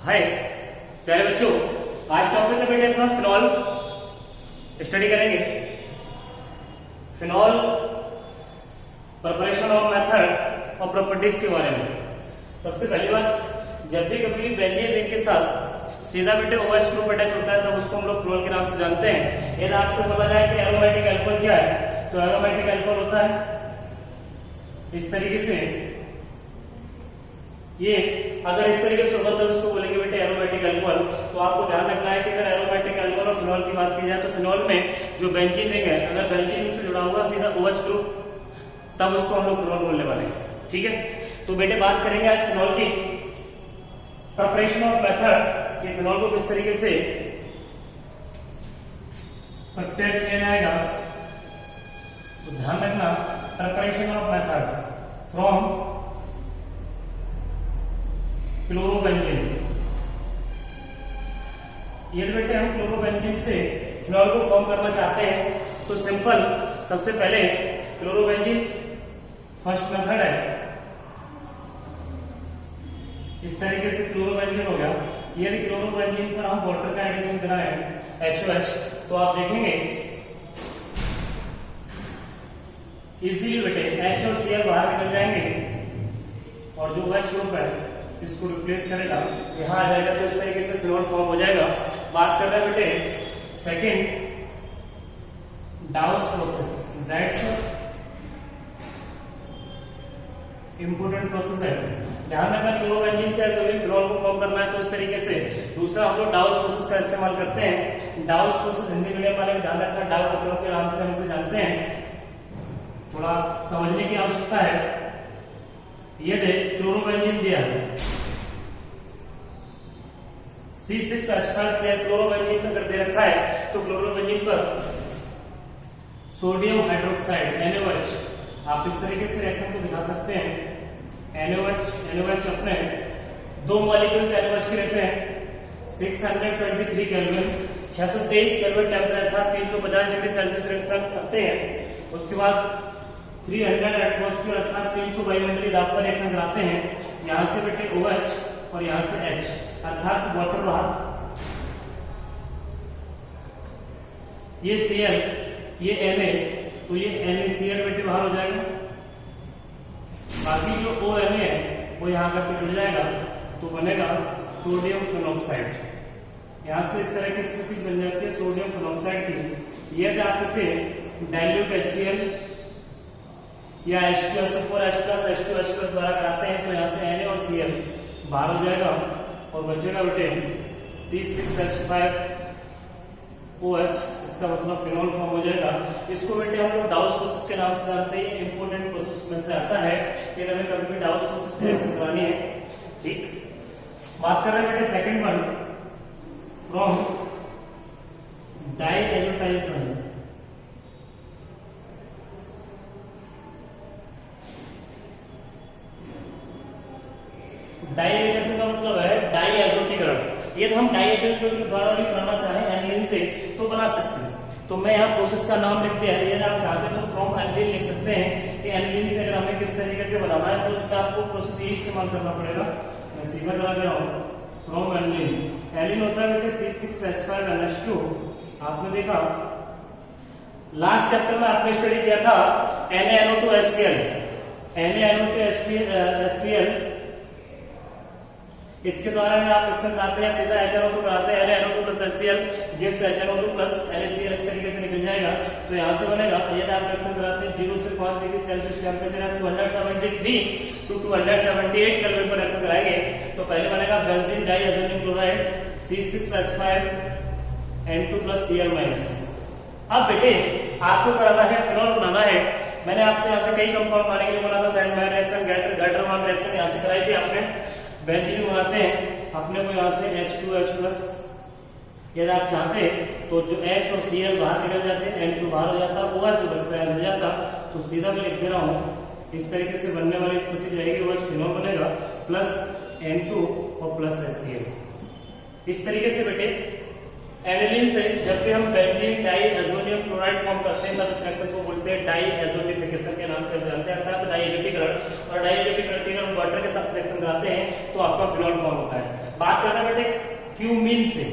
हाय प्यारे बच्चों, आज टॉपिक है बेटे अपना फिनॉल स्टडी करेंगे। फिनॉल प्रिपरेशन ऑफ मेथड और प्रॉपर्टीज के बारे में। सबसे पहली बात, जब भी कभी बेंजीन रिंग के साथ सीधा बेटे OH ग्रुप अटैच होता है तब उसको हम लोग फिनॉल के नाम से जानते हैं। यदि आपसे बोला जाए कि एरोमेटिक अल्कोहल क्या है, तो एरोमेटिक अल्कोहल होता है इस तरीके से। ये अगर इस तरीके से होगा तो उसको बोलेंगे बेटे एरोमेटिक अल्कोहल। तो आपको ध्यान रखना है कि अगर एरोमेटिक अल्कोहल और फिनॉल की बात की जाए तो फिनॉल में जो बेंजीन रिंग है, अगर बेंजीन रिंग से जुड़ा हुआ सीधा OH ग्रुप, तब उसको हम लोग फिनॉल बोलने वाले हैं। ठीक है, तो बेटे बात करेंगे आज फिनॉल की प्रिपरेशन ऑफ मेथड कि फिनॉल को किस तरीके से प्रिपेयर किया जाएगा। तो ध्यान रखना, preparation of method from chlorobenzene. ये बेटे हम क्लोरोबेंजीन से फिनॉल को फॉर्म करना चाहते हैं तो सिंपल, सबसे पहले क्लोरोबेंजीन फर्स्ट मेथड है। इस तरीके से क्लोरोबेंजीन हो गया। यदि क्लोरोबेंजीन पर हम वाटर का एडिशन कराएं HOH, तो आप देखेंगे इजीली बेटे H और Cl बाहर निकल जाएंगे और जो OH ग्रुप है इसको रिप्लेस करेगा, यहां आ जाएगा। तो इस तरीके से फिनॉल फॉर्म हो जाएगा। बात कर रहे हैं बेटे second डाउस process. That's important process है। ध्यान रखना, क्लोरोबेंजीन से कभी फिनॉल को फॉर्म करना है तो इस तरीके से। दूसरा हम लोग डाउस प्रोसेस का इस्तेमाल करते हैं। डाउस प्रोसेस हिंदी मीडियम वाले में ध्यान रखना, डाउ तत्वों के नाम से हम इसे जानते हैं, थोड़ा समझने की आवश्यकता है। ये देख क्लोरोबेंजीन दिया C6H5 से क्लोरोबेंजीन में कर दे रखा है, तो क्लोरोबेंजीन पर सोडियम हाइड्रोक्साइड NaOH, आप इस तरीके से रिएक्शन को दिखा सकते हैं। NaOH अपने दो मॉलिक्यूल्स NaOH के रहते हैं 623 केल्विन, 623 केल्विन टेम्परेचर था, 350 डिग्री सेल्सियस रखते हैं। उसके बाद 300 एटमॉस्फेयर अर्थात 300 वायुमंडलीय दाब पर रिएक्शन कराते हैं। यहां से बेटे OH और यहां से H अर्थात वाटर बाहर, ये Cl, ये Na, तो ये NaCl बेटे बाहर हो जाएगा। बाकी जो ONA है वो यहां करके जुड़ जाएगा तो बनेगा सोडियम फिनॉक्साइड। यहां से इस तरह की स्पीशीज बन जाती है सोडियम फिनॉक्साइड की। यदि आप इसे डाइल्यूट HCl या H2SO4H+H2H+ द्वारा कराते हैं तो यहाँ से Na और Cl बाहर हो जाएगा और बचेगा बेटे C6H5OH। इसका मतलब फिनॉल फॉर्म हो जाएगा। इसको बेटे हम लोग डाउस प्रोसेस के नाम से जानते हैं। इंपोर्टेंट प्रोसेस में से आता है कि हमें कभी भी डाउस प्रोसेस से रिएक्शन करानी है। ठीक, बात कर रहे हैं बेटे सेकंड वन, फ्रॉम डाइएजोटाइजेशन। डाइएजोटेशन का मतलब है डाइएजोटीकरण। यदि हम डाइएजोटीकरण द्वारा भी बनाना चाहें एनिलीन से तो बना सकते हैं। तो मैं यहाँ प्रोसेस का नाम लिख दिया है। यदि आप चाहते हैं तो फ्रॉम एनिलीन लिख सकते हैं कि एनिलीन से अगर हमें किस तरीके से बनाना है तो उसमें आपको प्रोसेस ये इस्तेमाल करना पड़ेगा। मैं सीधा करा दे रहा हूँ, फ्रॉम एनिलीन। एनिलीन होता है बेटे C6H5NH2। आपने देखा लास्ट चैप्टर में आपने स्टडी किया था NaNO2HCl। NaNO2HCl इसके द्वारा आप रिएक्शन कराते हैं, सीधा HNO2 कराते हैं, NaNO2+HCl gives HNO2+NaCl, इस तरीके से निकल जाएगा। तो यहाँ से बनेगा, यदि आप रिएक्शन कराते हैं 0 से 5 डिग्री सेल्सियस टेम्परेचर है 273 to 278 केल्विन पर रिएक्शन कराएंगे तो पहले बनेगा बेंजीन डाइएथेनिल क्लोराइड C6H5N2+Cl-। अब बेटे आपको कराना है फिनॉल बनाना है। मैंने आपसे यहाँ से कई कंपाउंड बनाने के लिए बोला था, सैंडमायर रिएक्शन, गाइटर-मान रिएक्शन यहाँ से कराई थी आपने। बेंजीन बनाते हैं अपने को यहाँ से H2H+। यदि आप चाहते तो जो H और Cl बाहर निकल जाते हैं, N2 बाहर हो जाता, OH जो बचता है मिल जाता। तो सीधा मैं लिख दे रहा हूँ, इस तरीके से बनने वाली स्पीशीज रहेगी, OH फिनॉल बनेगा प्लस N2 और प्लस HCl। इस तरीके से बेटे एनिलीन से जब भी हम benzene diazonium chloride form करते हैं तब इस रिएक्शन को बोलते हैं डाई एजोनिफिकेशन के नाम से जानते हैं, अर्थात डाई एजोटीकरण। और डाई एजोटीकरण की अगर हम वाटर के साथ रिएक्शन कराते हैं तो आपका फिनॉल फॉर्म होता है। बात करना बेटे क्यूमीन से,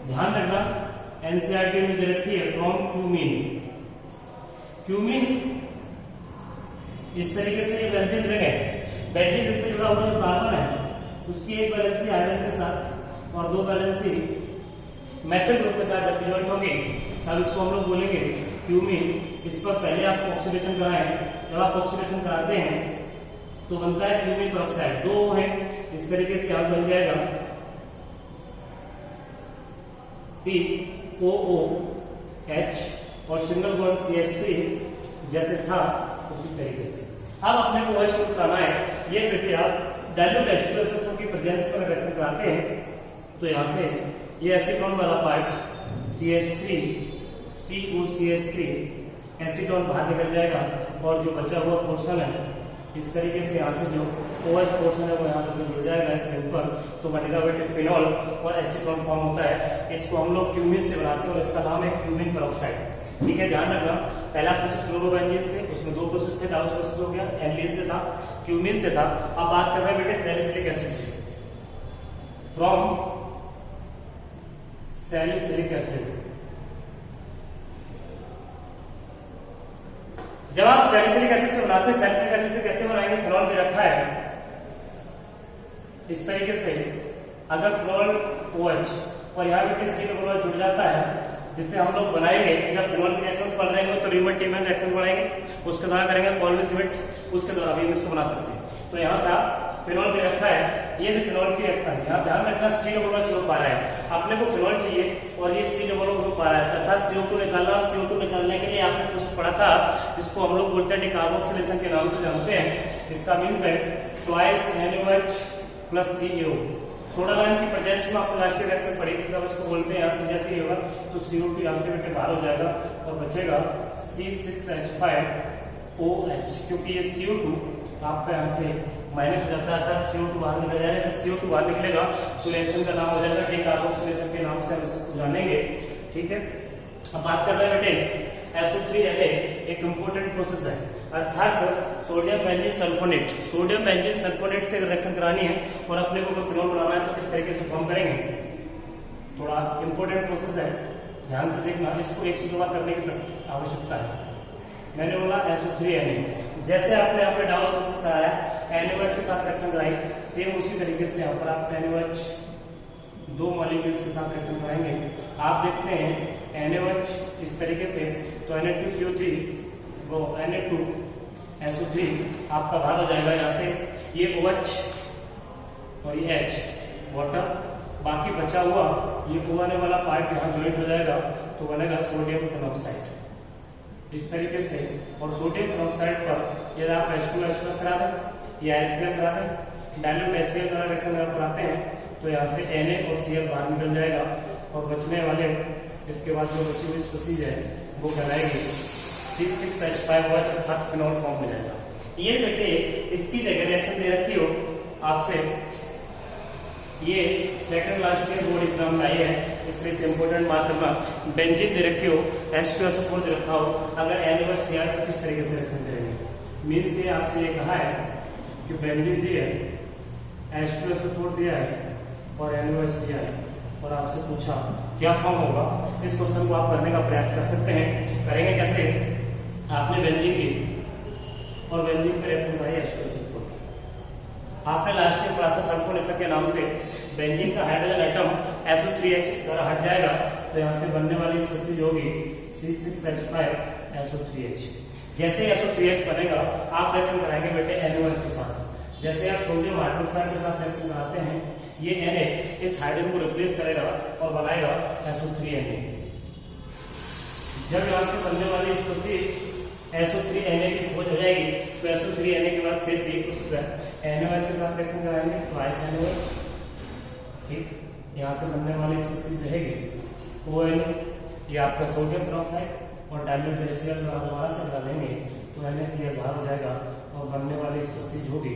ध्यान रखना एनसीईआरटी में दे रखी है फ्रॉम क्यूमीन। क्यूमीन इस तरीके से ये बेंजीन रिंग है, बेंजीन रिंग पे जुड़ा हुआ जो कार्बन है उसकी एक वैलेंसी आयरन के साथ और दो वैलेंसी मेथल ग्रुप के साथ जब ज्वाइंट होगी तब इसको हम लोग बोलेंगे क्यूमीन। इस पर पहले आपको ऑक्सीडेशन कराएं, जब आप ऑक्सीडेशन कराते हैं तो बनता है क्यूमीन पेरोक्साइड, दो है इस तरीके से आप बन जाएगा COOH और सिंगल बॉन्ड CH3 जैसे था उसी तरीके से। अब अपने को OH को बताना है, ये बेटे आप डाइल्यूट H2SO4 की प्रेजेंस पर रिएक्शन कराते हैं तो यहाँ से ये एसीटोन वाला पार्ट CH3 COCH3 एसीटोन बाहर निकल जाएगा और जो बचा हुआ पोर्शन है इस तरीके से यहाँ से जो OH पोर्शन है वो यहाँ पर जुड़ जाएगा इस रिंग पर, तो बनेगा बेटे फिनॉल और एसीटोन फॉर्म होता है। इसको हम लोग क्यूमीन से बनाते हैं और इसका नाम है क्यूमीन पेरोक्साइड। ठीक है, ध्यान रखना पहला प्रोसेस क्लोरोबेंजीन से, उसमें दो प्रोसेस थे, डाउस प्रोसेस हो गया, एनिलीन से था, क्यूमीन से था। अब बात कर रहे हैं बेटे सैलिसिलिक एसिड से, फ्रॉम सैलिसिलिक एसिड। जब आप सैलिसिलिक एसिड से बनाते हैं, सैलिसिलिक एसिड से कैसे बनाएंगे, फिनॉल दे रखा है इस तरीके से, अगर फिनॉल OH और यहाँ बेटे COOH जुड़ जाता है जिससे हम लोग बनाएंगे, जब फिनॉल के रिएक्शंस पढ़ रहे हैं तो रीमन टीमन रिएक्शन पढ़ेंगे, उसके द्वारा करेंगे कॉल्विस सिमेंट, उसके द्वारा भी हम इसको बना सकते हैं। तो यहाँ था फिनॉल दे रखा है, ये भी फिनॉल की रिएक्शन, यहाँ ध्यान रखना COOH हो पा रहा है, अपने को फिनॉल चाहिए और ये COOH हो पा रहा है, तथा CO2 निकालना, CO2 निकालने के लिए आपने कुछ पढ़ा था जिसको हम लोग बोलते हैं डिकार्बोक्सिलेशन के नाम से जानते हैं। इसका मीन्स है twice NaOH plus CO। Soda lime की प्रेजेंस में आपको लास्ट रिएक्शन पड़ी थी तब इसको बोलते हैं, यहाँ से जैसे ही होगा तो CO2 यहाँ से बेटे बाहर हो जाएगा और बचेगा C6H5OH, क्योंकि ये CO2 आपका यहाँ से माइनस हो जाता है, अर्थात CO2 बाहर निकल जाएगा। जब CO2 बाहर निकलेगा तो रिएक्शन का नाम हो जाएगा डिकार्बोक्सिलेशन के नाम से हम इसको जानेंगे। ठीक है, अब बात कर रहे हैं बेटे SO3Na, एक इंपोर्टेंट प्रोसेस है, अर्थात sodium benzene sulphonate. Sodium benzene sulphonate से रिएक्शन करानी है और अपने को फिनॉल बनाना है तो किस तरीके से फॉर्म करेंगे, थोड़ा इंपोर्टेंट प्रोसेस है, ध्यान से देखना, इसको एक से दो बार करने की आवश्यकता है। मैंने बोला SO3Na, जैसे आपने यहाँ पे डाउस प्रोसेस कराया NaOH के साथ रिएक्शन कराई, सेम उसी तरीके से यहाँ पर आप NaOH दो मॉलिक्यूल्स के साथ रिएक्शन कराएंगे। आप देखते हैं NaOH इस तरीके से, तो Na2CO3 वो Na2SO3 आपका बाहर हो जाएगा यहाँ से, ये OH और ये H वाटर, बाकी बचा हुआ ये O वाला पार्ट यहाँ ज्वाइंट हो जाएगा तो बनेगा सोडियम फिनॉक्साइड इस तरीके से। और सोडियम फिनॉक्साइड पर यदि आप H2H+ करा दें या HCl करा दें, डाइल्यूट HCl का रिएक्शन अगर कराते हैं तो यहाँ से Na और Cl बाहर निकल जाएगा और बचने वाले इसके बाद जो बची हुई स्पीशीज है वो कहलाएगी C6H5OH, अर्थात फिनॉल फॉर्म हो जाएगा। ये बेटे इसकी जगह रिएक्शन दे रखी हो आपसे, ये second last year board exam में आई है, इसलिए से इंपोर्टेंट बात करना, बेंजीन दे रखी हो, H2SO4 दे रखा हो, अगर NaOH दिया है तो किस तरीके से रिएक्शन करेंगे। मीन से आपसे ये कहा है कि बेंजीन दिया है, H2SO4 दिया है और NaOH दिया है और आपसे पूछा क्या फॉर्म होगा, इस क्वेश्चन को आप करने का प्रयास कर सकते हैं। करेंगे कैसे, आपने बेंजीन की और बेंजीन पर रिएक्शन कराई H2SO4, आपने लास्ट ईयर पढ़ा था सल्फोनेशन के नाम से, बेंजीन का हाइड्रोजन एटम SO3H द्वारा हट जाएगा तो यहाँ से बनने वाली स्पीशीज होगी C6H5SO3H। जैसे SO3H बनेगा आप रिएक्शन कराएंगे बेटे NaOH के साथ, जैसे आप सोडियम हाइड्रोक्साइड के साथ रिएक्शन कराते हैं, ये Na इस हाइड्रोजन को रिप्लेस करेगा और बनाएगा SO3Na। जब यहाँ से बनने वाली स्पीशीज SO3Na की खोज हो जाएगी तो SO3Na के बाद शेष एक प्रोसेस है, NaOH के साथ रिएक्शन कराएंगे ट्वाइस NaOH, ठीक, यहाँ से बनने वाली स्पीशीज रहेगी ONA, ये आपका सोडियम पेरोक्साइड और डाइल्यूट HCl दोबारा से डालेंगे तो NaCl बाहर हो जाएगा और बनने वाली स्पीशीज होगी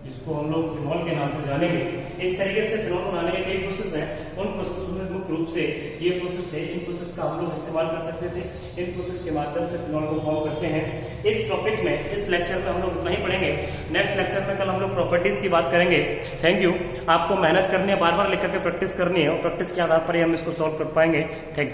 जिसको हम लोग फिनॉल के नाम से जानेंगे। इस तरीके से फिनॉल बनाने के कई प्रोसेस हैं, उन प्रोसेस में मुख्य रूप से ये प्रोसेस थे, इन प्रोसेस का हम लोग इस्तेमाल कर सकते थे। इन प्रोसेस के माध्यम से फिनॉल को फॉर्म करते हैं। इस टॉपिक में, इस लेक्चर में हम लोग उतना ही पढ़ेंगे। नेक्स्ट लेक्चर में कल हम लोग प्रॉपर्टीज की बात करेंगे। Thank you. आपको मेहनत करनी है, बार बार लिख करके प्रैक्टिस करनी है, और प्रैक्टिस के आधार पर ही हम इसको सॉल्व कर पाएंगे। Thank you.